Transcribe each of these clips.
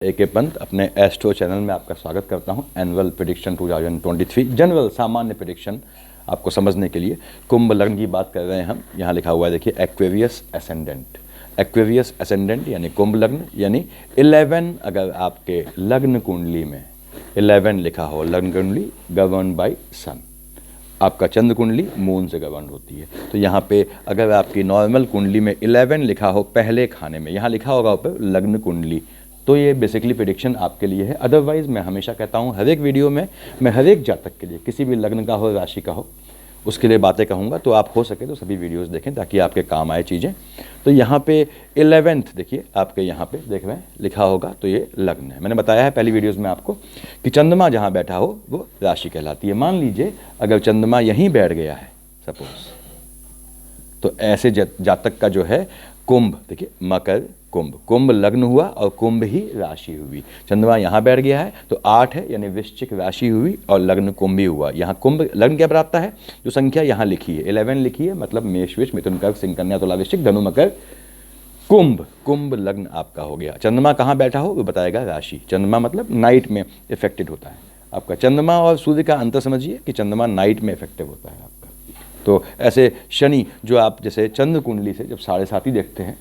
AK Pant अपने astro channel में आपका स्वागत करता हूं। एनुअल प्रेडिक्शन 2023 जनरल सामान्य प्रेडिक्शन आपको समझने के लिए कुंभ लग्न की बात कर रहे हैं हम। यहाँ लिखा हुआ है देखिए, एक्वेरियस असेंडेंट। एक्वेरियस असेंडेंट यानी कुंभ लग्न, यानी 11 अगर आपके लग्न कुंडली में 11 लिखा हो, लग्न कुंडली गवर्न बाय सन, आपका चंद्र कुंडली मून से गवर्न होती है। तो यहाँ पे अगर आपकी नॉर्मल कुंडली में 11 लिखा हो पहले खाने में, यहाँ लिखा होगा ऊपर लग्न कुंडली, तो ये बेसिकली प्रेडिक्शन आपके लिए है। अदरवाइज मैं हमेशा कहता हूँ हर एक वीडियो में मैं हर एक जातक के लिए, किसी भी लग्न का हो, राशि का हो, उसके लिए बातें कहूँगा। तो आप हो सके तो सभी वीडियोस देखें ताकि आपके काम आए चीज़ें। तो यहाँ पे 11th देखिए, आपके यहाँ पे देख रहे हैं लिखा होगा, तो ये लग्न है। मैंने बताया है पहली वीडियोज़ में आपको कि चंद्रमा जहाँ बैठा हो वो राशि कहलाती है। मान लीजिए अगर चंद्रमा यहीं बैठ गया है सपोज, तो ऐसे जातक का जो है कुंभ, देखिए मकर कुंभ, कुंभ लग्न हुआ और कुंभ ही राशि हुई। चंद्रमा यहाँ बैठ गया है तो 8 है, यानी वृश्चिक राशि हुई और लग्न कुंभ ही हुआ। यहाँ कुंभ लग्न क्या बताता है, जो संख्या यहाँ लिखी है 11 लिखी है, मतलब मेष वृष मिथुन कर्क सिंह कन्या तुला वृश्चिक धनु मकर कुंभ, कुंभ लग्न आपका हो गया। चंद्रमा कहाँ बैठा हो वो बताएगा राशि। चंद्रमा मतलब नाइट में इफेक्टेड होता है आपका। चंद्रमा और सूर्य का अंतर समझिए कि चंद्रमा नाइट में इफेक्टिव होता है आपका। तो ऐसे शनि जो आप जैसे चंद्र कुंडली से जब 7.5 देखते हैं,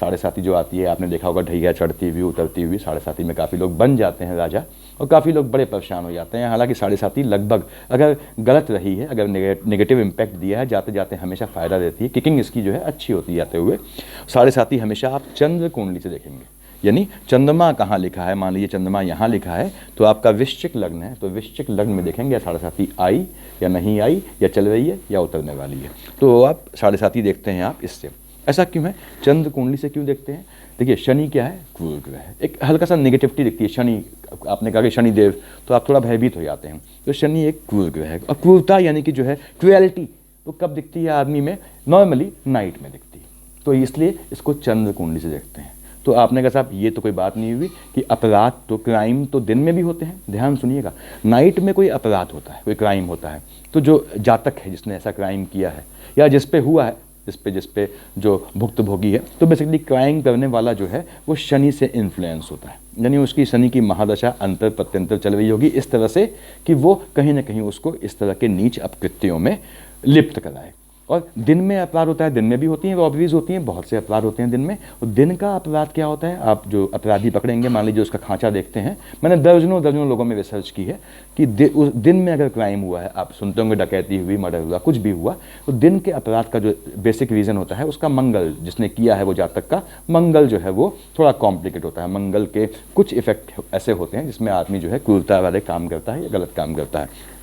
7.5 जो आती है, आपने देखा होगा ढैया चढ़ती हुई उतरती हुई, 7.5 में काफ़ी लोग बन जाते हैं राजा और काफ़ी लोग बड़े परेशान हो जाते हैं। हालांकि 7.5 लगभग अगर गलत रही है, अगर नेगेटिव इम्पैक्ट दिया है, जाते जाते हमेशा फ़ायदा देती है, किकिंग इसकी जो है अच्छी होती जाते हुए। 7.5 हमेशा आप चंद्र कुंडली से देखेंगे, यानी चंद्रमा कहाँ लिखा है, मान लीजिए चंद्रमा यहाँ लिखा है तो आपका वृश्चिक लग्न है, तो वृश्चिक लग्न में देखेंगे 7.5 आई या नहीं आई, या चल रही है या उतरने वाली है, तो आप 7.5 देखते हैं आप इससे। ऐसा क्यों है, चंद्र कुंडली से क्यों देखते हैं? देखिए शनि क्या है, क्रूर ग्रह है, एक हल्का सा नेगेटिविटी दिखती है। शनि, आपने कहा कि शनि देव, तो आप थोड़ा भयभीत हो जाते हैं। तो शनि एक क्रूर ग्रह है, और क्रूरता यानी कि जो है क्रुएलिटी, तो कब दिखती है आदमी में, नॉर्मली नाइट में दिखती है। तो इसलिए इसको चंद्र कुंडली से देखते हैं। तो आपने कहा साहब ये तो कोई बात नहीं हुई कि अपराध तो, क्राइम तो दिन में भी होते हैं। ध्यान सुनिएगा, नाइट में कोई अपराध होता है, कोई क्राइम होता है, तो जो जातक है जिसने ऐसा क्राइम किया है या जिस पे हुआ है, जिस पे जो भुक्तभोगी है, तो बेसिकली क्राइम करने वाला जो है वो शनि से इन्फ्लुएंस होता है, यानी उसकी शनि की महादशा अंतर प्रत्यंतर चल रही होगी इस तरह से कि वो कहीं ना कहीं उसको इस तरह के नीच अपकृत्यों में लिप्त कराए। और दिन में अपराध होता है, दिन में भी होती हैं, रॉबरीज होती हैं, बहुत से अपराध होते हैं दिन में। और दिन का अपराध क्या होता है, आप जो अपराधी पकड़ेंगे, मान लीजिए उसका खांचा देखते हैं, मैंने दर्जनों लोगों में रिसर्च की है कि उस दिन में अगर क्राइम हुआ है, आप सुनते होंगे डकैती हुई, मर्डर हुआ, कुछ भी हुआ, तो दिन के अपराध का जो बेसिक रीज़न होता है उसका मंगल, जिसने किया है वो जातक का मंगल जो है वो थोड़ा कॉम्प्लिकेट होता है। मंगल के कुछ इफेक्ट ऐसे होते हैं जिसमें आदमी जो है क्रूरता वाले काम करता है या गलत काम करता है।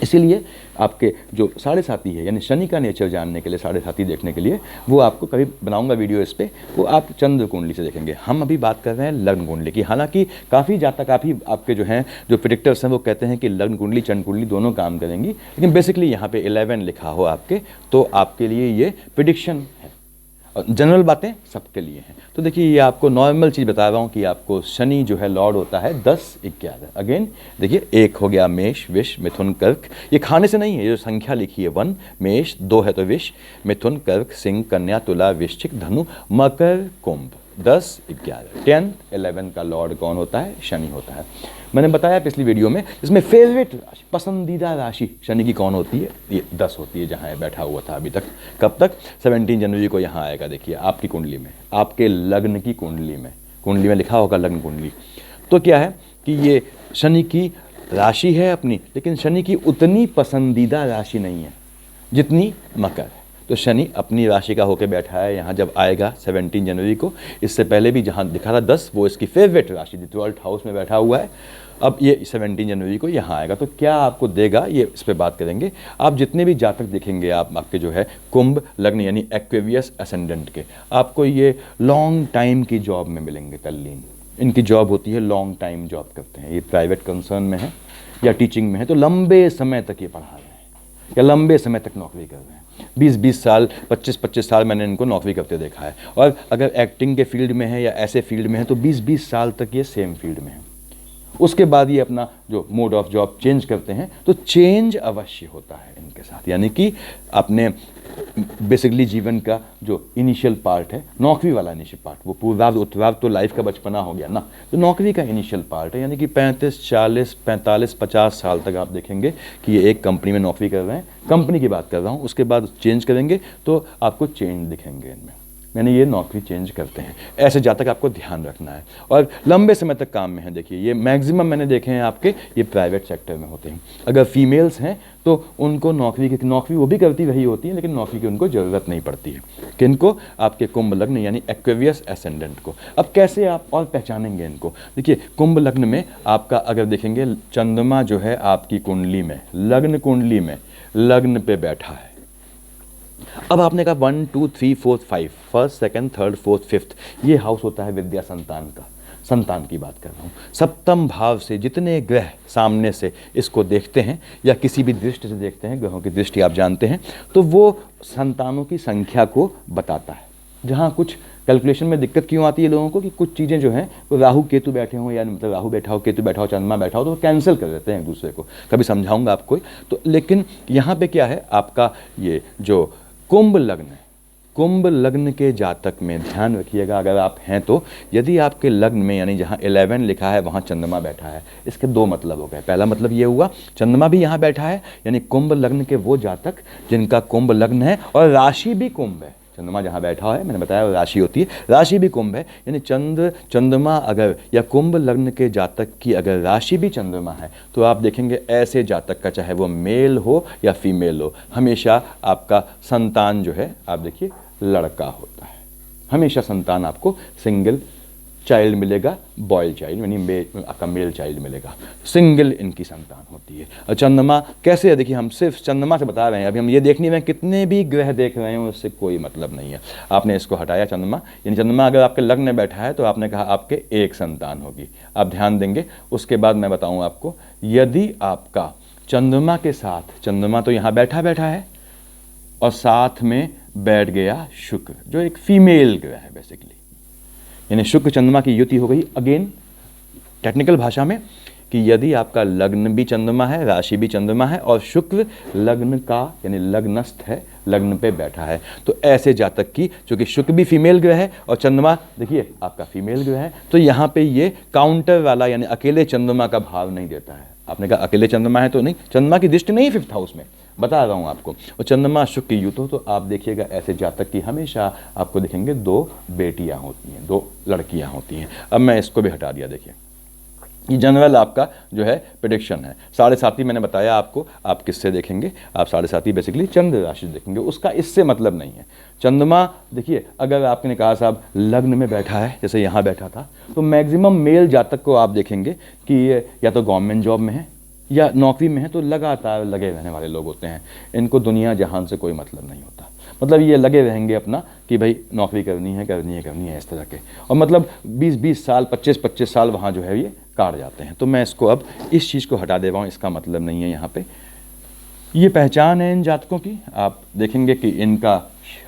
इसीलिए आपके जो 7.5 है, यानी शनि का नेचर जानने के लिए, 7.5 देखने के लिए, वो आपको कभी बनाऊंगा वीडियो इस पे, वो आप चंद्र कुंडली से देखेंगे। हम अभी बात कर रहे हैं लग्न कुंडली की। हालांकि काफ़ी जातक आपके जो हैं, जो प्रेडिक्टर्स हैं, वो कहते हैं कि लग्न कुंडली चंद्र कुंडली दोनों काम करेंगी, लेकिन बेसिकली यहाँ पे 11 लिखा हो आपके, तो आपके लिए ये प्रेडिक्शन है। और जनरल बातें सबके लिए हैं। तो देखिए ये आपको नॉर्मल चीज़ बता रहा हूँ कि आपको शनि जो है लॉर्ड होता है 10-11। अगेन देखिए, 1 हो गया मेष विष मिथुन कर्क, ये खाने से नहीं है, ये जो संख्या लिखी है 1, मेष 2 है तो विष, मिथुन कर्क सिंह कन्या तुला वृश्चिक धनु मकर कुंभ, 10-11 10-11 का लॉर्ड कौन होता है, शनि होता है। मैंने बताया पिछली वीडियो में, इसमें फेवरेट राशि, पसंदीदा राशि शनि की कौन होती है, ये 10 होती है, जहाँ बैठा हुआ था अभी तक। कब तक, 17 जनवरी को यहाँ आएगा। देखिए आपकी कुंडली में, आपके लग्न की कुंडली में लिखा होगा लग्न कुंडली। तो क्या है कि ये शनि की राशि है अपनी, लेकिन शनि की उतनी पसंदीदा राशि नहीं है जितनी मकर है। तो शनि अपनी राशि का होकर बैठा है यहाँ, जब आएगा 17 जनवरी को। इससे पहले भी जहाँ दिखा था 10, वो इसकी फेवरेट राशि थी, 12th हाउस में बैठा हुआ है। अब ये 17 जनवरी को यहाँ आएगा, तो क्या आपको देगा, ये इस पर बात करेंगे। आप जितने भी जातक देखेंगे, आपके जो है कुंभ लग्न यानी एक्वेरियस असेंडेंट के, आपको ये लॉन्ग टाइम की जॉब में मिलेंगे तल्लीन। इनकी जॉब होती है, लॉन्ग टाइम जॉब करते हैं, ये प्राइवेट कंसर्न में है या टीचिंग में है, तो लंबे समय तक ये पढ़ा रहे हैं या लंबे समय तक नौकरी कर रहे हैं। 20-20 साल, 25-25 साल मैंने इनको नौकरी करते देखा है। और अगर एक्टिंग के फील्ड में है या ऐसे फील्ड में है तो 20-20 साल तक ये सेम फील्ड में है। उसके बाद ये अपना जो मोड ऑफ जॉब चेंज करते हैं, तो चेंज अवश्य होता है इनके साथ। यानी कि अपने बेसिकली जीवन का जो इनिशियल पार्ट है, नौकरी वाला इनिशियल पार्ट, वो पूर्वार्ध उत्तरार्ध तो लाइफ का बचपना हो गया ना, तो नौकरी का इनिशियल पार्ट है, यानी कि 35, 40, 45, 50 साल तक आप देखेंगे कि ये एक कंपनी में नौकरी कर रहे हैं, कंपनी की बात कर रहा हूँ। उसके बाद चेंज करेंगे तो आपको चेंज दिखेंगे इनमें, यानी ये नौकरी चेंज करते हैं। ऐसे जातक आपको ध्यान रखना है और लंबे समय तक काम में है। देखिए ये मैक्सिमम मैंने देखे हैं आपके, ये प्राइवेट सेक्टर में होते हैं। अगर फीमेल्स हैं तो उनको नौकरी वो भी करती रही होती है, लेकिन नौकरी की उनको ज़रूरत नहीं पड़ती है। किनको? आपके कुंभ लग्न यानी एक्वेरियस एसेंडेंट को। अब कैसे आप और पहचानेंगे इनको? देखिए कुंभ लग्न में आपका अगर देखेंगे चंद्रमा जो है आपकी कुंडली में, लग्न कुंडली में लग्न पे बैठा है। अब आपने कहा 1 2 3 4 5, first, second, third, fourth, fifth, ये हाउस होता है विद्या संतान का। संतान की बात कर रहा हूँ। सप्तम भाव से जितने ग्रह सामने से इसको देखते हैं या किसी भी दृष्टि से देखते हैं, ग्रहों की दृष्टि आप जानते हैं, तो वो संतानों की संख्या को बताता है। जहाँ कुछ कैलकुलेशन में दिक्कत क्यों आती है लोगों को कि कुछ चीज़ें जो हैं वो राहु केतु बैठे हों, या मतलब राहु बैठा हो, केतु बैठा हो, चंद्रमा बैठा हो, तो वो कैंसिल कर देते हैं एक दूसरे को। कभी समझाऊंगा आपको। तो लेकिन यहाँ पे क्या है, आपका ये जो कुंभ लग्न है, कुंभ लग्न के जातक में ध्यान रखिएगा, अगर आप हैं तो, यदि आपके लग्न में यानी जहाँ 11 लिखा है वहाँ चंद्रमा बैठा है, इसके दो मतलब हो गए। पहला मतलब ये हुआ चंद्रमा भी यहाँ बैठा है, यानी कुंभ लग्न के वो जातक जिनका कुंभ लग्न है और राशि भी कुंभ है। चंद्रमा जहाँ बैठा है, मैंने बताया राशि होती है, राशि भी कुंभ है, यानी चंद्रमा अगर या कुंभ लग्न के जातक की अगर राशि भी चंद्रमा है, तो आप देखेंगे ऐसे जातक का, चाहे वो मेल हो या फीमेल हो, हमेशा आपका संतान जो है आप देखिए लड़का होता है। हमेशा संतान आपको सिंगल चाइल्ड मिलेगा, बॉय चाइल्ड यानी आपका मेल चाइल्ड मिलेगा, सिंगल इनकी संतान होती है। और चंद्रमा कैसे है, देखिए हम सिर्फ चंद्रमा से बता रहे हैं, अभी हम ये देख नहीं रहे हैं कितने भी ग्रह देख रहे हैं, उससे कोई मतलब नहीं है। आपने इसको हटाया चंद्रमा, यानी चंद्रमा अगर आपके लग्न में बैठा है तो आपने कहा आपके एक संतान होगी। आप ध्यान देंगे। उसके बाद मैं बताऊँ आपको, यदि आपका चंद्रमा के साथ, चंद्रमा तो यहाँ बैठा है और साथ में बैठ गया शुक्र, जो एक फीमेल ग्रह है बेसिकली, यानी शुक्र चंद्रमा की युति हो गई। अगेन टेक्निकल भाषा में कि यदि आपका लग्न भी चंद्रमा है, राशि भी चंद्रमा है और शुक्र लग्न का यानी लग्नस्थ है, लग्न पे बैठा है, तो ऐसे जातक की, चूंकि शुक्र भी फीमेल ग्रह है और चंद्रमा देखिए आपका फीमेल ग्रह है, तो यहाँ पे ये काउंटर वाला यानी अकेले चंद्रमा का भाव नहीं देता है। आपने कहा अकेले चंद्रमा है तो नहीं, चंद्रमा की दृष्टि नहीं 5th हाउस में, बता रहा हूँ आपको। और चंद्रमा शुक्र की युत हो तो आप देखिएगा ऐसे जातक की हमेशा आपको दिखेंगे 2 बेटियां होती हैं, 2 लड़कियां होती हैं। अब मैं इसको भी हटा दिया। देखिए ये जनरल आपका जो है प्रेडिक्शन है। 7.5 मैंने बताया आपको, आप किससे देखेंगे, आप 7.5 बेसिकली चंद्र राशि से देखेंगे, उसका इससे मतलब नहीं है। चंद्रमा देखिए अगर आपने कहा साहब लग्न में बैठा है, जैसे यहाँ बैठा था, तो मैक्सिमम मेल जातक को आप देखेंगे कि ये या तो गवर्नमेंट जॉब में है या नौकरी में है, तो लगातार लगे रहने वाले लोग होते हैं। इनको दुनिया जहान से कोई मतलब नहीं होता, मतलब ये लगे रहेंगे अपना कि भाई नौकरी करनी है इस तरह के, और मतलब 20-20 साल 25-25 साल वहाँ जो है ये काट जाते हैं। तो मैं इसको अब इस चीज़ को हटा दे रहा हूँ, इसका मतलब नहीं है यहाँ पे। ये पहचान है इन जातकों की। आप देखेंगे कि इनका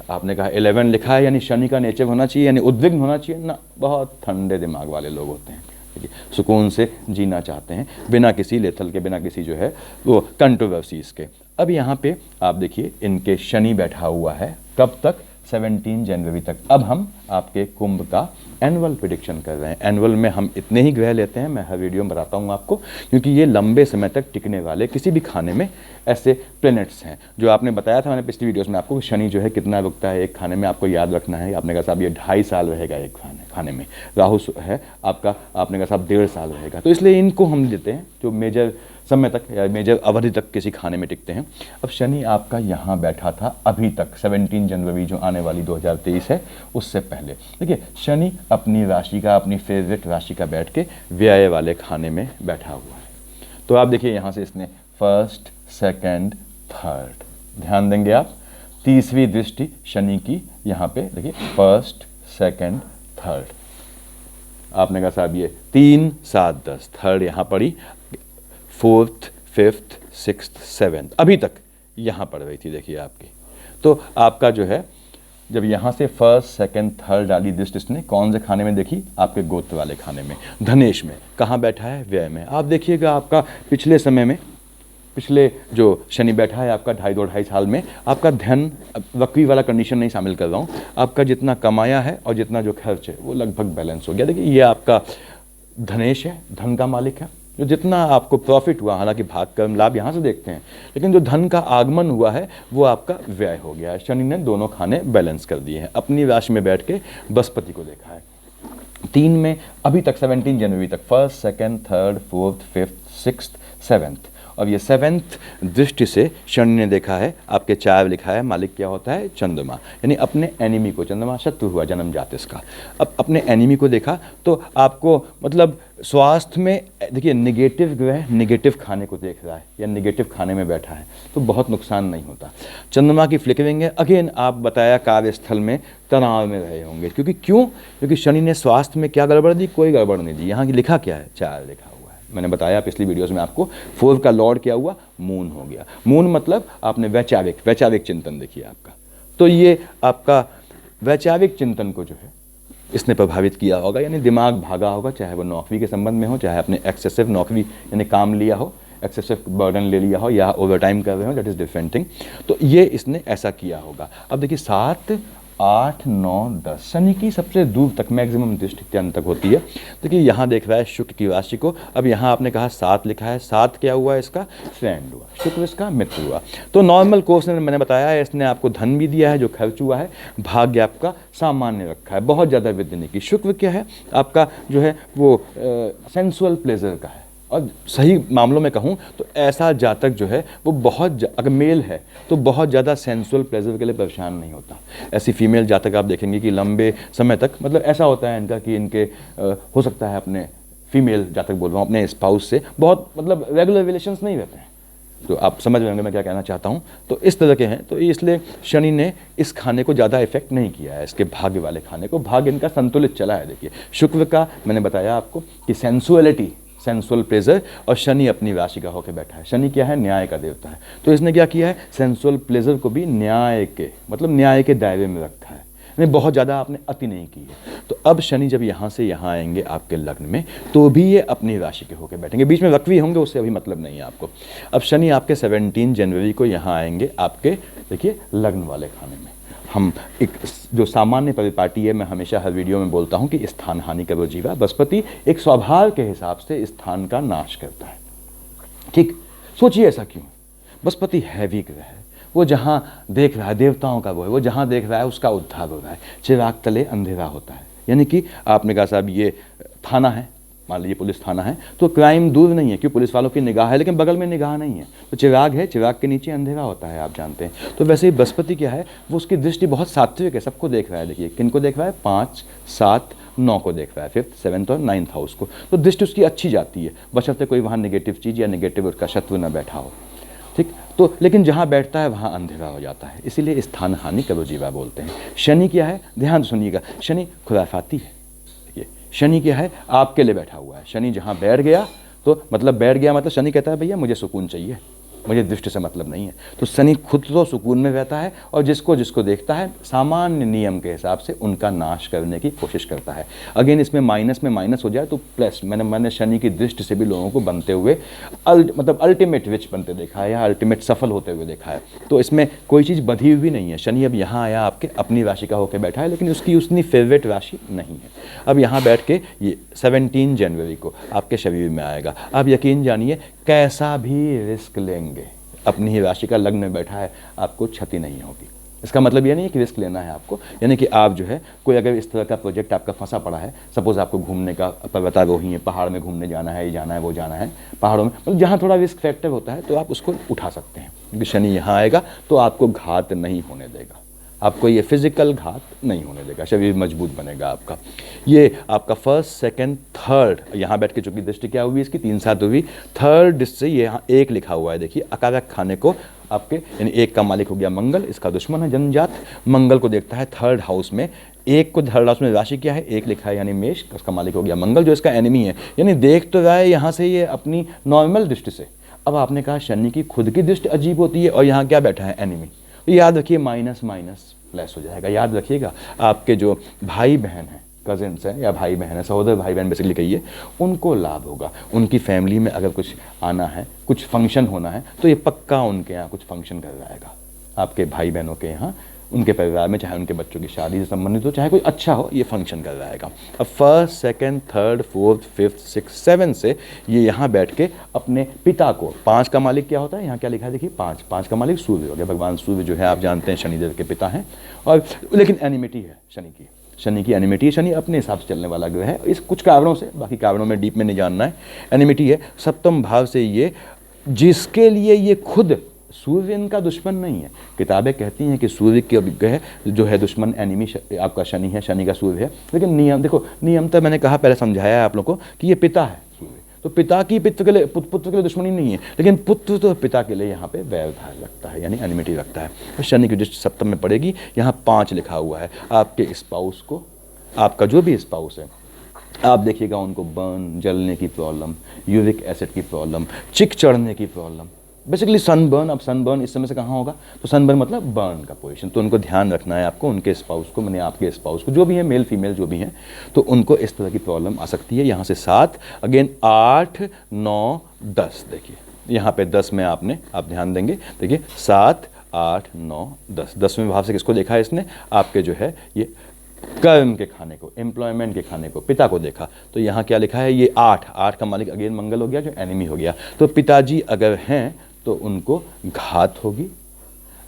आपने कहा 11 लिखा है, यानी शनि का नेचर होना चाहिए, यानी उद्विग्न होना चाहिए ना, बहुत ठंडे दिमाग वाले लोग होते हैं, सुकून से जीना चाहते हैं बिना किसी लेथल के, बिना किसी जो है वो कंट्रोवर्सीज के। अब यहाँ पे आप देखिए इनके शनि बैठा हुआ है, कब तक, 17 जनवरी तक। अब हम आपके कुंभ का एनुअल प्रेडिक्शन कर रहे हैं। एनुअल में हम इतने ही ग्रह लेते हैं, मैं हर वीडियो में बताता हूँ आपको, क्योंकि ये लंबे समय तक टिकने वाले किसी भी खाने में ऐसे प्लैनेट्स हैं। जो आपने बताया था मैंने पिछली वीडियोस में आपको, शनि जो है कितना रुकता है एक खाने में, आपको याद रखना है। आपने कहा साहब ये 2.5 साल रहेगा एक खाने में। राहु है आपका, आपने कहा साहब 1.5 साल रहेगा, तो इसलिए इनको हम देते हैं जो मेजर समय तक या मेजर अवधि तक किसी खाने में टिकते हैं। अब शनि आपका यहाँ बैठा था अभी तक, 17 जनवरी जो आने वाली 2023 है उससे पहले। देखिए शनि अपनी राशि का, अपनी फेवरेट राशि का बैठ के व्यय वाले खाने में बैठा हुआ है। तो आप देखिए यहाँ से इसने 1st, 2nd, 3rd, ध्यान देंगे आप, तीसरी दृष्टि शनि की यहाँ पे देखिए 1st, 2nd, 3rd। आपने कहा साहब ये 3, 7, 10, 3rd यहाँ पड़ी, 4th, 5th, 6th, 7th अभी तक यहाँ पड़ रही थी देखिए आपकी। तो आपका जो है जब यहाँ से फर्स्ट सेकंड थर्ड डाली दृष्टि इसने कौन से खाने में देखी, आपके गोत्र वाले खाने में, धनेश में। कहाँ बैठा है, व्यय में। आप देखिएगा आपका पिछले समय में, पिछले जो शनि बैठा है आपका 2.5 साल में, आपका धन, वक्री वाला कंडीशन नहीं शामिल कर रहा हूँ, आपका जितना कमाया है और जितना जो खर्च है वो लगभग बैलेंस हो गया। देखिए ये आपका धनेश है, धन का मालिक है, जो जितना आपको प्रॉफिट हुआ, हालांकि भाग कर्म लाभ यहाँ से देखते हैं, लेकिन जो धन का आगमन हुआ है वो आपका व्यय हो गया है। शनि ने दोनों खाने बैलेंस कर दिए हैं। अपनी राशि में बैठ के बृहस्पति को देखा है 3 में अभी तक 17 जनवरी तक, first second third fourth fifth sixth seventh, और ये 7th दृष्टि से शनि ने देखा है आपके 4 लिखा है, मालिक क्या होता है, चंद्रमा, यानी अपने एनिमी को, चंद्रमा शत्रु हुआ जन्म जात इसका, अब अपने एनिमी को देखा तो आपको मतलब स्वास्थ्य में देखिए निगेटिव ग्रह निगेटिव खाने को देख रहा है या निगेटिव खाने में बैठा है तो बहुत नुकसान नहीं होता। चंद्रमा की फ्लिकरिंग है, अगेन आप बताया कार्यस्थल में तनाव में रहे होंगे, क्योंकि शनि ने स्वास्थ्य में क्या गड़बड़ दी, कोई गड़बड़ नहीं दी। यहाँ की लिखा क्या है, 4 लिखा। मैंने बताया पिछली वीडियोस में आपको 4 का लॉर्ड क्या हुआ, मून हो गया। मून मतलब आपने वैचारिक चिंतन देखिए आपका, तो ये आपका वैचारिक चिंतन को जो है इसने प्रभावित किया होगा, यानी दिमाग भागा होगा, चाहे वो नौकरी के संबंध में हो, चाहे अपने एक्सेसिव नौकरी यानी काम लिया हो, एक्सेसिव बर्डन ले लिया हो, या ओवर टाइम कर रहे हो, दैट इज डिफरेंट थिंग। तो ये इसने ऐसा किया होगा। अब देखिए 7, 8, 9, 10 शनि की सबसे दूर तक मैक्सिमम दृष्टि के अंत तक होती है। देखिए यहाँ देख रहा है शुक्र की राशि को, अब यहाँ आपने कहा 7 लिखा है, 7 क्या हुआ, इसका फ्रेंड हुआ, शुक्र इसका मित्र हुआ। तो नॉर्मल कोर्स में मैंने बताया है, इसने आपको धन भी दिया है जो खर्च हुआ है, भाग्य आपका सामान्य रखा है, बहुत ज़्यादा वृद्धि नहीं की। शुक्र क्या है आपका जो है वो सेंसुअल प्लेजर का है, और सही मामलों में कहूँ तो ऐसा जातक जो है वो बहुत, अगर मेल है तो बहुत ज़्यादा सेंसुअल प्लेजर के लिए परेशान नहीं होता। ऐसी फीमेल जातक आप देखेंगे कि लंबे समय तक, मतलब ऐसा होता है इनका कि इनके हो सकता है अपने फीमेल जातक बोल रहा हूँ, अपने स्पाउस से बहुत मतलब रेगुलर रिलेशंस नहीं रहते हैं। तो आप समझ रहे होंगे मैं क्या कहना चाहता हूँ। तो इस तरह के हैं, तो इसलिए शनि ने इस खाने को ज़्यादा इफेक्ट नहीं किया है, इसके भाग्य वाले खाने को। भाग्य इनका संतुलित चला है। देखिए शुक्र का मैंने बताया आपको कि सेंसुअलिटी, सेंसुअल प्लेजर, और शनि अपनी राशि का होकर बैठा है। शनि क्या है, न्याय का देवता है, तो इसने क्या किया है, सेंसुअल प्लेजर को भी न्याय के, मतलब न्याय के दायरे में रखा है, यानी बहुत ज़्यादा आपने अति नहीं की है। तो अब शनि जब यहाँ से यहाँ आएंगे आपके लग्न में, तो भी ये अपनी राशि के होकर बैठेंगे, बीच में वक्री होंगे, उससे अभी मतलब नहीं है आपको। अब शनि आपके 17 जनवरी को यहाँ आएंगे आपके, देखिए लग्न वाले खाने में। हम एक जो सामान्य परिपाटी है, मैं हमेशा हर वीडियो में बोलता हूँ कि स्थान हानि करो जीवा। बृहस्पति एक स्वभाव के हिसाब से स्थान का नाश करता है। ठीक, सोचिए ऐसा क्यों। बृहस्पति हैवी ग्रह है, वो जहाँ देख रहा है देवताओं का वो है, वो जहाँ देख रहा है उसका उद्धार हो रहा है। चिराग तले अंधेरा होता है, यानी कि आपने कहा साहब ये थाना है, मान लीजिए पुलिस थाना है, तो क्राइम दूर नहीं है, क्यों, पुलिस वालों की निगाह है, लेकिन बगल में निगाह नहीं है। तो चिराग है, चिराग के नीचे अंधेरा होता है, आप जानते हैं। तो वैसे ही बृहस्पति क्या है, वो उसकी दृष्टि बहुत सात्विक है, सबको देख रहा है। देखिए किन को देख रहा है, 5, 7, 9 को देख रहा है, 5th, 7th और 9th हाउस को। तो दृष्टि उसकी अच्छी जाती है, बशर्ते कोई वहाँ निगेटिव चीज़ या निगेटिव उसका शत्रु न बैठा हो। ठीक, तो लेकिन जहाँ बैठता है वहाँ अंधेरा हो जाता है, इसीलिए स्थान हानि करो जीवा बोलते हैं। शनि क्या है, ध्यान सुनिएगा, शनि खुराफाती है। शनि क्या है, आपके लिए बैठा हुआ है। शनि जहाँ बैठ गया तो मतलब बैठ गया, मतलब शनि कहता है भैया मुझे सुकून चाहिए, मुझे दृष्टि से मतलब नहीं है। तो शनि खुद तो सुकून में रहता है, और जिसको जिसको देखता है सामान्य नियम के हिसाब से उनका नाश करने की कोशिश करता है। अगेन इसमें माइनस में माइनस हो जाए तो प्लस, मैंने शनि की दृष्टि से भी लोगों को बनते हुए मतलब अल्टीमेट रिच बनते देखा है, या अल्टीमेट सफल होते हुए देखा है। तो इसमें कोई चीज़ बधी हुई नहीं है। शनि अब यहाँ आया आपके अपनी राशि का होकर बैठा है, लेकिन उसकी उतनी फेवरेट राशि नहीं है। अब यहाँ बैठ के ये 17 जनवरी को आपके शरीर में आएगा। आप यकीन जानिए कैसा भी रिस्क लेंगे, अपनी ही राशि का लग्न में बैठा है, आपको क्षति नहीं होगी। इसका मतलब ये नहीं है कि रिस्क लेना है आपको, यानी कि आप जो है कोई अगर इस तरह का प्रोजेक्ट आपका फंसा पड़ा है, सपोज आपको घूमने का, पर्वतारोही है, पहाड़ में घूमने जाना है, ये जाना है, वो जाना है, पहाड़ों में, मतलब जहाँ थोड़ा रिस्क फैक्टर होता है, तो आप उसको उठा सकते हैं, क्योंकि शनि यहाँ आएगा तो आपको घात नहीं होने देगा, आपको ये फिजिकल घात नहीं होने देगा, शरीर मजबूत बनेगा आपका। ये आपका 1st, 2nd, 3rd यहाँ बैठ के चूंकि दृष्टि क्या हुई इसकी 3, 7 हुई, 3rd दृष्टि से ये यहाँ 1 लिखा हुआ है। देखिए अकारक खाने को आपके, यानी 1 का मालिक हो गया मंगल, इसका दुश्मन है जन्मजात, मंगल को देखता है 3rd हाउस में। 1 को 3rd हाउस में राशि क्या है, 1 लिखा है, यानी मेष, उसका मालिक हो गया मंगल, जो इसका एनिमी है, यानी देख तो रहा है यहाँ से ये अपनी नॉर्मल दृष्टि से। अब आपने कहा शनि की खुद की दृष्टि अजीब होती है, और यहाँ क्या बैठा है, एनिमी। तो याद रखिए माइनस माइनस प्लस हो जाएगा। याद रखिएगा, आपके जो भाई बहन हैं, कजिन्स हैं या भाई बहन है, सहोदर भाई बहन बेसिकली कहिए, उनको लाभ होगा। उनकी फैमिली में अगर कुछ आना है, कुछ फंक्शन होना है, तो ये पक्का उनके यहाँ कुछ फंक्शन करवाएगा। आपके भाई बहनों के यहाँ, उनके परिवार में, चाहे उनके बच्चों की शादी से संबंधित हो, चाहे कोई अच्छा हो, ये फंक्शन करवाएगा। अब first, second, third, fourth, fifth, six, seven से ये यहाँ बैठ के अपने पिता को, 5 का मालिक क्या होता है, यहाँ क्या लिखा है देखिए, 5 का मालिक सूर्य हो गया। भगवान सूर्य जो है आप जानते हैं शनिदेव के पिता हैं, और लेकिन एनिमिटी है शनि की एनिमिटी है। शनि अपने हिसाब से चलने वाला ग्रह है, इस कुछ कारणों से, बाकी कारणों में डीप में नहीं जानना है। एनिमिटी है सप्तम भाव से, ये जिसके लिए ये खुद सूर्य इनका दुश्मन नहीं है। किताबें कहती हैं कि सूर्य के ग्रह जो है दुश्मन, एनिमी आपका शनि है, शनि का सूर्य है। लेकिन नियम देखो, नियम तो मैंने कहा, पहले समझाया है आप लोगों को कि ये पिता है सूर्य, तो पिता की पुत्र के लिए, पुत्र के लिए दुश्मनी नहीं है, लेकिन पुत्र तो पिता के लिए यहाँ पे वैरभार रखता है, यानी एनिमिटी रखता है। तो शनि की दृष्टि सप्तम में पड़ेगी। यहाँ 5 लिखा हुआ है। आपके स्पाउस को, आपका जो भी स्पाउस है, आप देखिएगा उनको बर्न, जलने की प्रॉब्लम, यूरिक एसिड की प्रॉब्लम, चिक चढ़ने की प्रॉब्लम, बेसिकली सनबर्न। अब सनबर्न इस समय से कहाँ होगा, तो सनबर्न मतलब बर्न का पोजीशन, तो उनको ध्यान रखना है आपको, उनके स्पाउस को, मैंने आपके स्पाउस को, जो भी है, मेल फीमेल जो भी हैं, तो उनको इस तरह की प्रॉब्लम आ सकती है। यहाँ से 7, अगेन 8, 9, 10, देखिए यहाँ पे 10 में आप ध्यान देंगे, देखिए 7, 8, 9, 10, 10वें भाव से किसको देखा है इसने, आपके जो है ये कर्म के खाने को, एम्प्लॉयमेंट के खाने को, पिता को देखा। तो यहाँ क्या लिखा है, ये 8 का मालिक अगेन मंगल हो गया, जो एनिमी हो गया। तो पिताजी अगर हैं तो उनको घात होगी।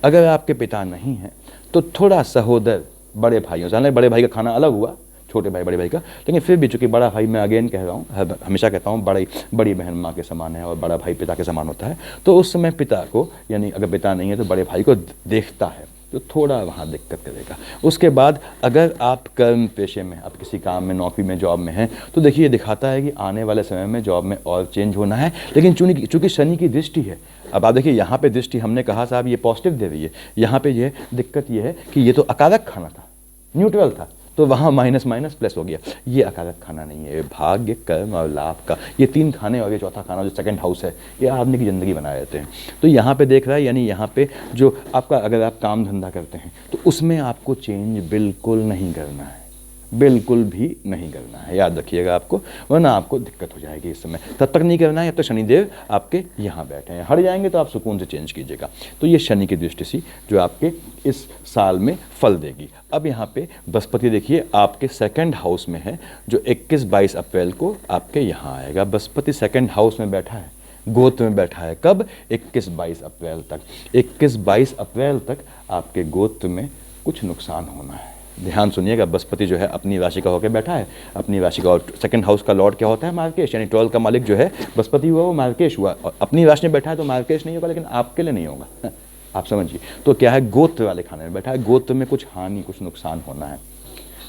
अगर आपके पिता नहीं हैं तो थोड़ा सहोदर, बड़े भाइयों से, बड़े भाई का खाना अलग हुआ, छोटे भाई बड़े भाई का, लेकिन फिर भी चूंकि बड़ा भाई, मैं अगेन कह रहा हूँ, हमेशा कहता हूँ, बड़ी बहन माँ के समान है और बड़ा भाई पिता के समान होता है। तो उस समय पिता को, यानी अगर पिता नहीं है तो बड़े भाई को देखता है, तो थोड़ा वहाँ दिक्कत करेगा। उसके बाद अगर आप कर्म पेशे में, आप किसी काम में, नौकरी में, जॉब में हैं, तो देखिए ये दिखाता है कि आने वाले समय में जॉब में और चेंज होना है। लेकिन चूंकि शनि की दृष्टि है, अब आप देखिए यहाँ पे दृष्टि, हमने कहा साहब ये पॉजिटिव दे रही है, यहाँ पे ये दिक्कत ये है कि ये तो अकारक खाना था, न्यूट्रल था, तो वहाँ माइनस माइनस प्लस हो गया। ये अकारक खाना नहीं है, भाग्य, कर्म और लाभ का ये 3 खाने और ये चौथा खाना जो सेकंड हाउस है, ये आदमी की ज़िंदगी बना देते हैं। तो यहाँ पे देख रहा है, यानी यहाँ पे जो आपका, अगर आप काम धंधा करते हैं तो उसमें आपको चेंज बिल्कुल नहीं करना है, बिल्कुल भी नहीं करना है, याद रखिएगा आपको, वरना आपको दिक्कत हो जाएगी। इस समय तब तक नहीं करना है जब तक शनिदेव आपके यहाँ बैठे हैं। हट जाएंगे तो आप सुकून से चेंज कीजिएगा। तो ये शनि की दृष्टि सी जो आपके इस साल में फल देगी। अब यहाँ पे बृहस्पति देखिए आपके सेकंड हाउस में है, जो 21-22 अप्रैल को आपके यहाँ आएगा। बृहस्पति सेकंड हाउस में बैठा है, गोत्र में बैठा है, कब, 21-22 अप्रैल तक। 21-22 अप्रैल तक आपके गोत्र में कुछ नुकसान होना है। ध्यान सुनिएगा, बृहस्पति जो है अपनी राशि का होकर बैठा है, अपनी राशि का, और सेकंड हाउस का लॉर्ड क्या होता है, मार्केश, यानी 12 का मालिक जो है बृहस्पति हुआ वो मार्केश हुआ, और अपनी राशि में बैठा है तो मार्केश नहीं होगा, लेकिन आपके लिए नहीं होगा। आप समझिए, तो क्या है, गोत्र वाले खाने में बैठा है, गोत्र में कुछ हानि, कुछ नुकसान होना है,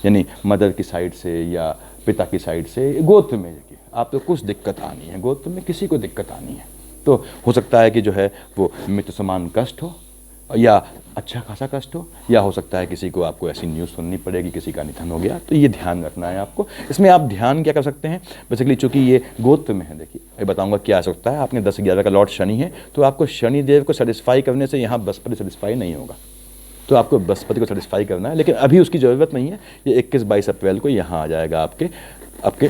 यानी मदर की साइड से या पिता की साइड से, गोत्र में देखिए आपको कुछ दिक्कत आनी है, गोत्र में किसी को दिक्कत आनी है। तो हो सकता है कि जो है वो मित्र समान कष्ट हो, या अच्छा खासा कष्ट हो, या हो सकता है किसी को आपको ऐसी न्यूज़ सुननी पड़ेगी, किसी का निधन हो गया, तो ये ध्यान रखना है आपको। इसमें आप ध्यान क्या कर सकते हैं, बेसिकली चूंकि ये गोत्र में है, देखिए मैं बताऊंगा क्या आ सकता है। आपने 10-11 का लॉर्ड शनि है, तो आपको शनि देव को सेटिस्फाई करने से यहाँ बृहस्पति सेटिस्फाई नहीं होगा, तो आपको बृहस्पति को सेटिस्फाई करना है, लेकिन अभी उसकी ज़रूरत नहीं है। ये 21-22 अप्रैल को यहाँ आ जाएगा, आपके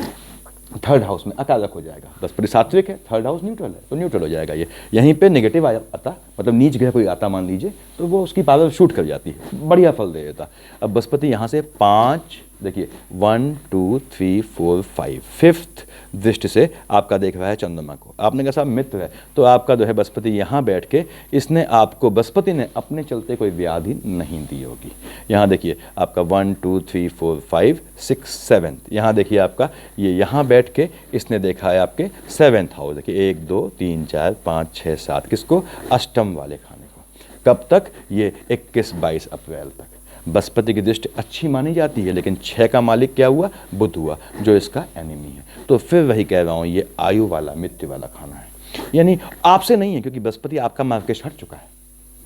थर्ड हाउस में अकारक हो जाएगा। बृहस्पति सात्विक है, थर्ड हाउस न्यूट्रल है, तो न्यूट्रल हो जाएगा। ये यहीं पे नेगेटिव आता, मतलब नीच ग्रह कोई आता मान लीजिए, तो वो उसकी पावर शूट कर जाती है, बढ़िया फल दे देता। अब बृहस्पति यहाँ से 5, देखिए 1, 2, 3, 4, 5, 5th दृष्टि से आपका देख रहा है चंद्रमा को। आपने कहा साहब मित्र है, तो आपका जो है बृहस्पति यहाँ बैठ के, इसने आपको, बृहस्पति ने अपने चलते कोई व्याधि नहीं दी होगी। यहाँ देखिए आपका 1, 2, 3, 4, 5, 6, 7, यहाँ देखिए आपका ये यहाँ बैठ के इसने देखा है आपके 7th हाउस, देखिए 1, 2, 3, 4, 5, 6, 7, किसको, अष्टम वाले खाने को। कब तक, ये 21-22 अप्रैल तक। बृहस्पति की दृष्टि अच्छी मानी जाती है, लेकिन 6 का मालिक क्या हुआ, बुध हुआ, जो इसका एनिमी है। तो फिर वही कह रहा हूँ, ये आयु वाला, मृत्यु वाला खाना है, यानी आपसे नहीं है, क्योंकि बृहस्पति आपका मार्केश हट चुका है,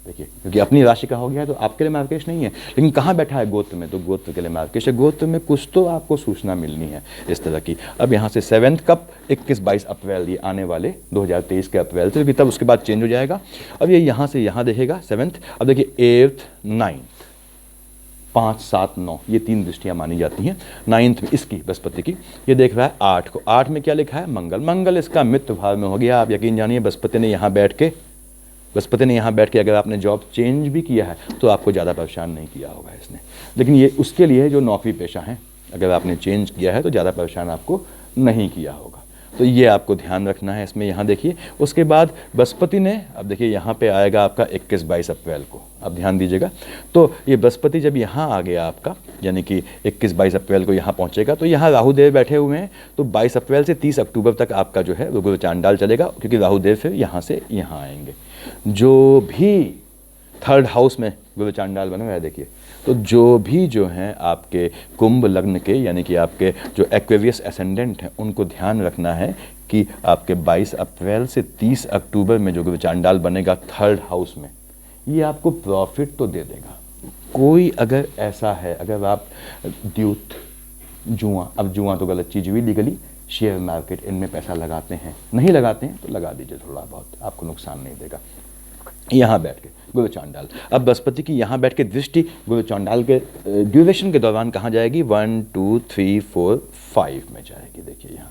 देखिए, क्योंकि अपनी राशि का हो गया है, तो आपके लिए मार्केश नहीं है। लेकिन कहाँ बैठा है, गोत्र में, तो गोत्र के लिए मार्केश है। गोत्र में कुछ तो आपको सूचना मिलनी है इस तरह की। अब यहाँ से 7th कब, 21-22 अप्रैल, ये आने वाले 2023 के अप्रैल से, तब उसके बाद चेंज हो जाएगा। अब ये यहाँ से यहाँ देखेगा 7th। अब देखिए 8th, 9th, 5, 7, 9 ये 3 दृष्टियां मानी जाती हैं। 9th में इसकी बृहस्पति की ये देख रहा है 8 को, 8 में क्या लिखा है मंगल, मंगल इसका मित्र भाव में हो गया। आप यकीन जानिए बृहस्पति ने यहाँ बैठ के अगर आपने जॉब चेंज भी किया है तो आपको ज़्यादा परेशान नहीं किया होगा इसने, लेकिन ये उसके लिए जो नौकरी पेशा है अगर आपने चेंज किया है तो ज़्यादा परेशान आपको नहीं किया होगा। तो ये आपको ध्यान रखना है इसमें। यहाँ देखिए उसके बाद बृहस्पति ने, अब देखिए यहाँ पे आएगा आपका 21-22 अप्रैल को, अब ध्यान दीजिएगा। तो ये बृहस्पति जब यहाँ आ गया आपका, यानी कि 21-22 अप्रैल को यहाँ पहुँचेगा, तो यहाँ राहु देव बैठे हुए हैं। तो 22 अप्रैल से 30 अक्टूबर तक आपका जो है वो गुरु चांडाल चलेगा, क्योंकि राहु देव फिर यहाँ से यहाँ आएंगे। जो भी 3rd हाउस में गुरु चांडाल बने हुए हैं देखिए, तो जो भी जो हैं आपके कुंभ लग्न के, यानी कि आपके जो एक्वेरियस एसेंडेंट हैं, उनको ध्यान रखना है कि आपके 22 अप्रैल से 30 अक्टूबर में जो गुरु चांडाल बनेगा 3rd हाउस में, ये आपको प्रॉफिट तो दे देगा। कोई अगर ऐसा है, अगर आप द्यूत, जुआ, अब जुआ तो गलत चीज़ हुई लीगली, शेयर मार्केट इनमें पैसा लगाते हैं, नहीं लगाते हैं तो लगा दीजिए, थोड़ा बहुत आपको नुकसान नहीं देगा। यहाँ बैठ के गुरु चांडाल, अब बृहस्पति की यहाँ बैठ के दृष्टि गुरु चांडाल के ड्यूरेशन के दौरान कहाँ जाएगी, 1, 2, 3, 4, 5 में जाएगी। देखिए यहाँ,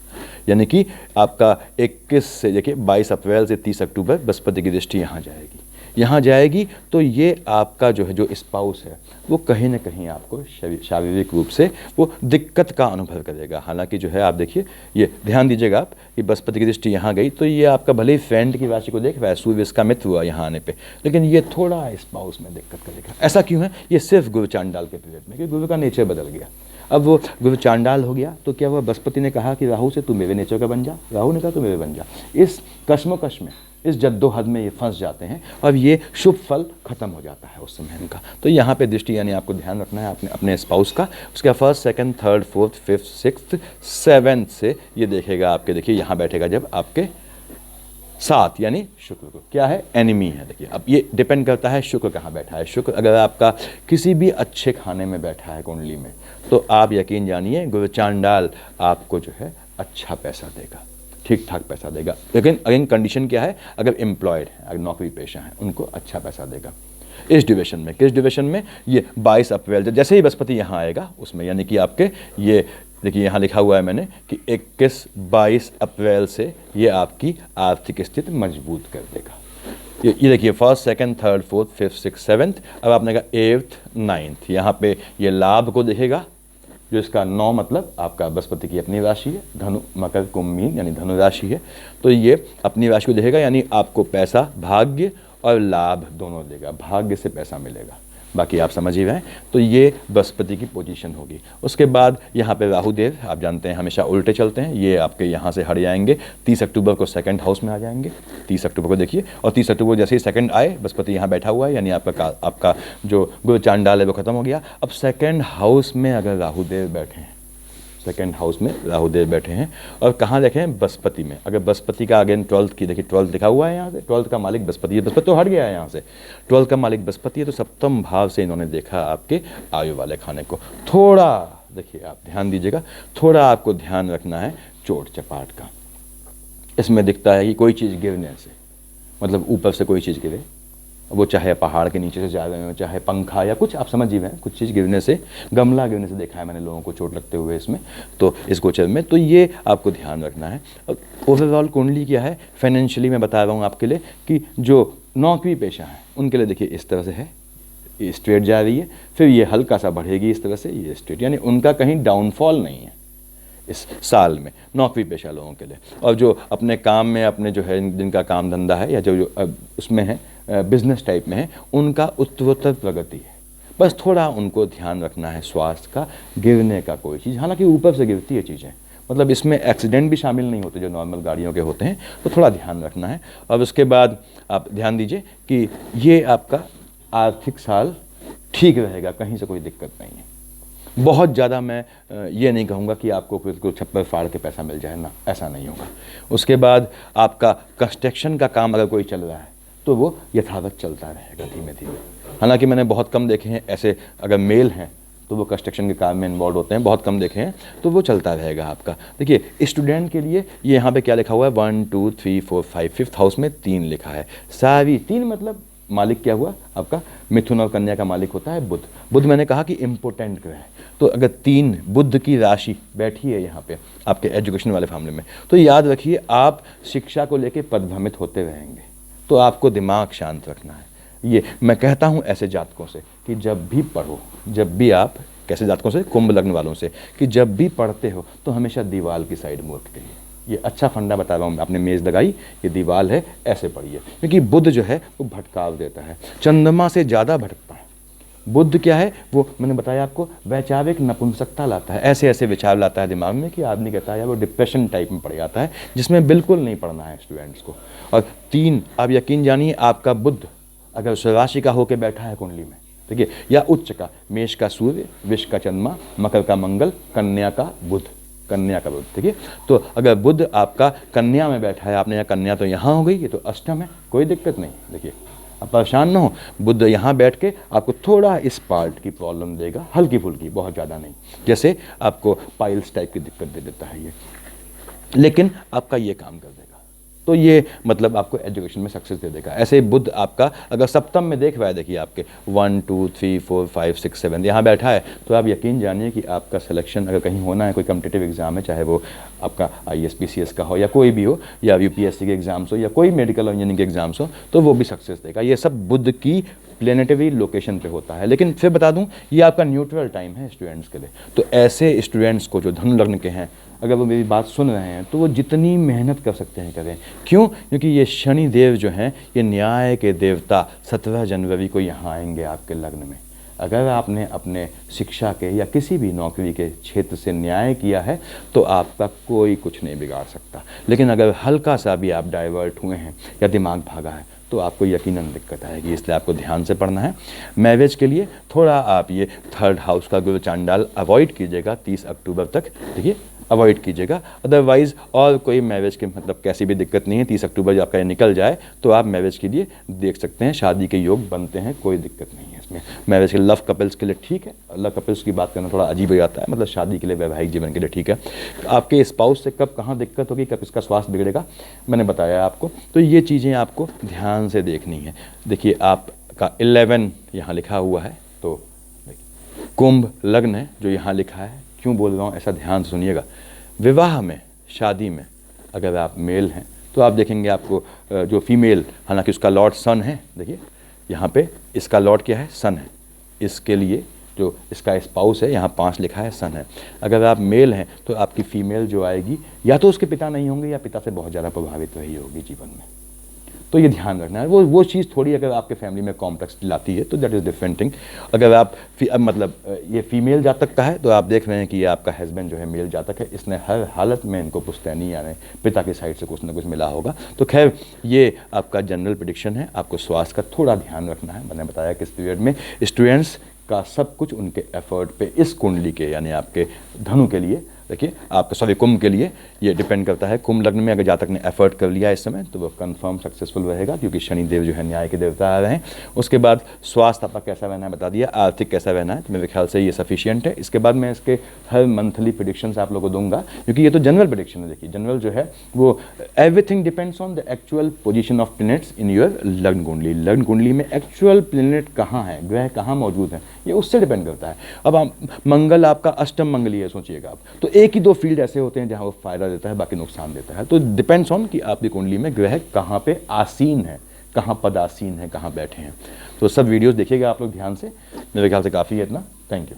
यानी कि आपका 21 से देखिए 22 अप्रैल से 30 अक्टूबर बृहस्पति की दृष्टि यहाँ जाएगी। यहाँ जाएगी तो ये आपका जो है जो स्पाउस है वो कहीं ना कहीं आपको शारीरिक रूप से वो दिक्कत का अनुभव करेगा। हालांकि जो है आप देखिए, ये ध्यान दीजिएगा आप कि बृहस्पति की दृष्टि यहाँ गई तो ये आपका भले ही फ्रेंड की राशि को देख रहा है, सूर्य इसका मित्र हुआ यहाँ आने पे, लेकिन ये थोड़ा स्पाउस में दिक्कत करेगा। ऐसा क्यों है? ये सिर्फ गुरु चांडाल के पीरियड में, क्योंकि गुरु का नेचर बदल गया। अब वो गुरु चांडाल हो गया तो क्या हुआ, बृहस्पति ने कहा कि राहु से तू मेरे नेचर का बन जा, राहु ने कहा तू मेरे बन जा। इस कश्मकश में, इस जद्दोहद में ये फंस जाते हैं और ये शुभ फल खत्म हो जाता है उस समय इनका। तो यहाँ पे दृष्टि यानी आपको ध्यान रखना है अपने स्पाउस का। उसका 1st, 2nd, 3rd, 4th, 5th, 6th, 7th से ये देखेगा आपके, देखिए यहाँ बैठेगा जब आपके 7 यानी शुक्र को, क्या है, एनिमी है। देखिए अब ये डिपेंड करता है शुक्र कहाँ बैठा है। शुक्र अगर आपका किसी भी अच्छे खाने में बैठा है कुंडली में, तो आप यकीन जानिए गुरु चांडाल आपको जो है अच्छा पैसा देगा, ठीक ठाक पैसा देगा। लेकिन अगेन कंडीशन क्या है, अगर एम्प्लॉयड है, अगर नौकरी पेशा है, उनको अच्छा पैसा देगा इस ड्यूरेशन में। किस ड्यूरेशन में? ये 22 अप्रैल जैसे ही बृहस्पति यहाँ आएगा उसमें, यानी कि आपके ये देखिए यहाँ लिखा हुआ है मैंने कि 21-22 अप्रैल से ये आपकी आर्थिक स्थिति मजबूत कर देगा। ये देखिए 1st, 2nd, 3rd, 4th, 5th, 6th, 7th, अब आपने कहा 8th, 9th, यहाँ पे ये लाभ को देखेगा, जो इसका 9 मतलब आपका बृहस्पति की अपनी राशि है, धनु, मकर, कुंभ, मीन यानी धनु राशि है। तो ये अपनी राशि को देखेगा, यानी आपको पैसा, भाग्य और लाभ दोनों देगा, भाग्य से पैसा मिलेगा। बाकी आप समझ ही रहे हैं। तो ये बृहस्पति की पोजीशन होगी। उसके बाद यहाँ पे राहु देव, आप जानते हैं हमेशा उल्टे चलते हैं, ये आपके यहाँ से हट जाएंगे, 30 अक्टूबर को 2nd हाउस में आ जाएंगे। 30 अक्टूबर को देखिए, और 30 अक्टूबर जैसे ही 2nd आए, बृहस्पति यहाँ बैठा हुआ है, यानी आपका जो गुरु चांडाल है वो खत्म हो गया। अब 2nd हाउस में अगर राहु देव बैठे हैं, 2nd हाउस में राहु देव बैठे हैं, और कहाँ देखें, बृहस्पति में। अगर बृहस्पति का अगेन 12th की देखिए, 12th लिखा हुआ है यहाँ से, 12th का मालिक बृहस्पति है, बृहस्पति तो हट गया है यहाँ से, 12th का मालिक बृहस्पति है। तो 7म भाव से इन्होंने देखा आपके आयु वाले खाने को। थोड़ा देखिए आप ध्यान दीजिएगा, थोड़ा आपको ध्यान रखना है चोट चपाट का। इसमें दिखता है कि कोई चीज़ गिरने से, मतलब ऊपर से कोई चीज़ गिरे, वो चाहे पहाड़ के नीचे से जा रहे हो, चाहे पंखा या कुछ, आप समझ ही रहे हैं, कुछ चीज़ गिरने से, गमला गिरने से देखा है मैंने लोगों को चोट लगते हुए इसमें, तो इस गोचर में। तो ये आपको ध्यान रखना है। ओवरऑल कुंडली क्या है, फाइनेंशियली मैं बता रहा हूँ आपके लिए कि जो नौकरी पेशा है उनके लिए देखिए इस तरह से है, ये स्ट्रेट जा रही है, फिर ये हल्का सा बढ़ेगी इस तरह से, ये स्ट्रेट, यानी उनका कहीं डाउनफॉल नहीं है इस साल में नौकरी पेशा लोगों के लिए। और जो अपने काम में, अपने जो है जिनका काम धंधा है या जो उसमें है, बिजनेस टाइप में है, उनका उत्तरोत्तर प्रगति है। बस थोड़ा उनको ध्यान रखना है स्वास्थ्य का, गिरने का कोई चीज़, हालांकि ऊपर से गिरती है चीज़ें, मतलब इसमें एक्सीडेंट भी शामिल नहीं होते जो नॉर्मल गाड़ियों के होते हैं, तो थोड़ा ध्यान रखना है। और उसके बाद आप ध्यान दीजिए कि ये आपका आर्थिक साल ठीक रहेगा, कहीं से कोई दिक्कत नहीं है। बहुत ज़्यादा मैं ये नहीं कहूँगा कि आपको कोई छप्पर फाड़ के पैसा मिल जाए ना, ऐसा नहीं होगा। उसके बाद आपका कंस्ट्रक्शन का काम अगर कोई चल रहा है तो वो यथावत चलता रहेगा धीमे धीमे। हालांकि मैंने बहुत कम देखे हैं ऐसे, अगर मेल हैं तो वो कंस्ट्रक्शन के काम में इन्वॉल्व होते हैं, बहुत कम देखे हैं, तो वो चलता रहेगा आपका। देखिए स्टूडेंट के लिए ये यहाँ पे क्या लिखा हुआ है, 1, 2, 3, 4, 5, 5th हाउस में 3 लिखा है, सारी 3 मतलब मालिक क्या हुआ आपका, मिथुन और कन्या का मालिक होता है बुध। बुध मैंने कहा कि इम्पोर्टेंट ग्रह है। तो अगर 3 बुध की राशि बैठी है यहाँ पे आपके एजुकेशन वाले मामले में, तो याद रखिए आप शिक्षा को लेके पदभ्रमित होते रहेंगे। तो आपको दिमाग शांत रखना है। ये मैं कहता हूँ ऐसे जातकों से कि जब भी पढ़ो, जब भी आप, कैसे जातकों से, कुंभ लग्न वालों से, कि जब भी पढ़ते हो तो हमेशा दीवार की साइड मुड़ के करिए। ये अच्छा फंडा बता रहा हूँ मैं, आपने मेज़ लगाई, ये दीवार है, ऐसे पढ़िए, क्योंकि बुध जो है वो भटकाव देता है, चंद्रमा से ज़्यादा भटकता है। बुध क्या है, वो मैंने बताया आपको, वैचारिक नपुंसकता लाता है, ऐसे ऐसे विचार लाता है दिमाग में कि आदमी कहता है वो डिप्रेशन टाइप में पड़ जाता है, जिसमें बिल्कुल नहीं पढ़ना है स्टूडेंट्स को। और 3, आप यकीन जानिए, आपका बुध अगर उस राशि का होकर बैठा है कुंडली में, ठीक है, या उच्च का, मेष का सूर्य, वृष का चंद्रमा, मकर का मंगल, कन्या का बुध, कन्या का बुध, ठीक है। तो अगर बुध आपका कन्या में बैठा है, आपने यहाँ कन्या तो यहाँ हो गई, ये तो अष्टम है, कोई दिक्कत नहीं। देखिए आप परेशान ना हो, बुध यहाँ बैठ के आपको थोड़ा इस पार्ट की प्रॉब्लम देगा, हल्की फुल्की, बहुत ज़्यादा नहीं, जैसे आपको पाइल्स टाइप की दिक्कत दे देता है ये, लेकिन आपका ये काम कर देगा। तो ये मतलब आपको एजुकेशन में सक्सेस दे देगा। ऐसे बुध आपका अगर सप्तम में देख रहा है, देखिए आपके 1 2 3 4 5 6 7 यहाँ बैठा है, तो आप यकीन जानिए कि आपका सिलेक्शन अगर कहीं होना है, कोई कम्पिटिटिव एग्जाम है, चाहे वो आपका IAS PCS का हो या कोई भी हो, या UPSC के एग्जाम्स हो या कोई मेडिकल और इंजीनियरिंग के एग्जाम्स हो, तो वो भी सक्सेस देगा। ये सब बुध की प्लेनेटरी लोकेशन पे होता है। लेकिन फिर बता दूं, ये आपका न्यूट्रल टाइम है स्टूडेंट्स के लिए। तो ऐसे स्टूडेंट्स को जो धनु लग्न के हैं, अगर वो मेरी बात सुन रहे हैं, तो वो जितनी मेहनत कर सकते हैं करें। क्यों? क्योंकि ये शनि देव जो हैं, ये न्याय के देवता 17 जनवरी को यहाँ आएंगे आपके लग्न में। अगर आपने अपने शिक्षा के या किसी भी नौकरी के क्षेत्र से न्याय किया है, तो आपका कोई कुछ नहीं बिगाड़ सकता। लेकिन अगर हल्का सा भी आप डाइवर्ट हुए हैं या दिमाग भागा है, तो आपको यकीनन दिक्कत आएगी। इसलिए आपको ध्यान से पढ़ना है। मैरिज के लिए थोड़ा आप ये 3rd हाउस का गुरु चांडाल अवॉइड कीजिएगा 30 अक्टूबर तक, देखिए अवॉइड कीजिएगा। अदरवाइज़ और कोई मैरिज के मतलब कैसी भी दिक्कत नहीं है। 30 अक्टूबर जब आपका ये निकल जाए तो आप मैरिज के लिए देख सकते हैं, शादी के योग बनते हैं, कोई दिक्कत नहीं है इसमें। मैरिज के लव कपल्स के लिए ठीक है। लव कपल्स की बात करना थोड़ा अजीब हो जाता है, मतलब शादी के लिए, वैवाहिक जीवन के लिए ठीक है। आपके स्पाउस से कब कहाँ दिक्कत होगी, कब इसका स्वास्थ्य बिगड़ेगा, मैंने बताया आपको। तो ये चीज़ें आपको ध्यान से देखनी है। देखिए आपका 11 यहाँ लिखा हुआ है, तो कुंभ लग्न है जो यहाँ लिखा है। क्यों बोल रहा हूँ ऐसा, ध्यान से सुनिएगा। विवाह में, शादी में अगर आप मेल हैं, तो आप देखेंगे आपको जो फीमेल, हालांकि उसका लॉर्ड सन है, देखिए यहाँ पे इसका लॉर्ड क्या है, सन है। इसके लिए जो इसका स्पाउस है, यहाँ 5 लिखा है, सन है। अगर आप मेल हैं तो आपकी फीमेल जो आएगी, या तो उसके पिता नहीं होंगे या पिता से बहुत ज़्यादा प्रभावित रही होगी जीवन में। तो ये ध्यान रखना है। वो चीज़ थोड़ी अगर आपके फैमिली में कॉम्प्लेक्स लाती है तो दैट इज़ डिफरेंट थिंग। अगर आप मतलब ये फीमेल जातक का है, तो आप देख रहे हैं कि ये आपका हस्बैंड जो है मेल जातक है, इसने हर हालत में इनको पुश्तैनी यानी पिता की साइड से कुछ ना कुछ मिला होगा। तो खैर ये आपका जनरल प्रेडिक्शन है। आपको स्वास्थ्य का थोड़ा ध्यान रखना है। मैंने बताया कि इस पीरियड में स्टूडेंट्स का सब कुछ उनके एफर्ट पे, इस कुंडली के यानी आपके धनु के लिए, देखिए आपका सॉरी कुंभ के लिए ये डिपेंड करता है। कुंभ लग्न में अगर जातक ने एफर्ट कर लिया इस समय, तो वो कंफर्म सक्सेसफुल रहेगा, क्योंकि शनि देव जो है न्याय के देवता आ रहे हैं। उसके बाद स्वास्थ्य आपका कैसा रहना है बता दिया, आर्थिक कैसा रहना है, तो मेरे ख्याल से ये सफिशियंट है। इसके बाद मैं इसके हर मंथली प्रेडिक्शंस आप लोगों को दूंगा, क्योंकि ये तो जनरल प्रेडिक्शन है। देखिए जनरल जो है वो everything depends on the actual position of planets in your लग्न कुंडली। लग्न कुंडली में एक्चुअल प्लैनेट कहाँ है, ग्रह कहाँ मौजूद है, ये उससे डिपेंड करता है। अब मंगल आपका अष्टम मंगली है, सोचिएगा आप, तो एक ही 2 फील्ड ऐसे होते हैं जहां वो फायदा देता है, बाकी नुकसान देता है। तो डिपेंड्स ऑन कि आपकी कुंडली में ग्रह कहाँ पे आसीन है, कहाँ पदासीन है, कहाँ बैठे हैं। तो सब वीडियोस देखिएगा आप लोग ध्यान से। मेरे ख्याल से काफ़ी है इतना। Thank you.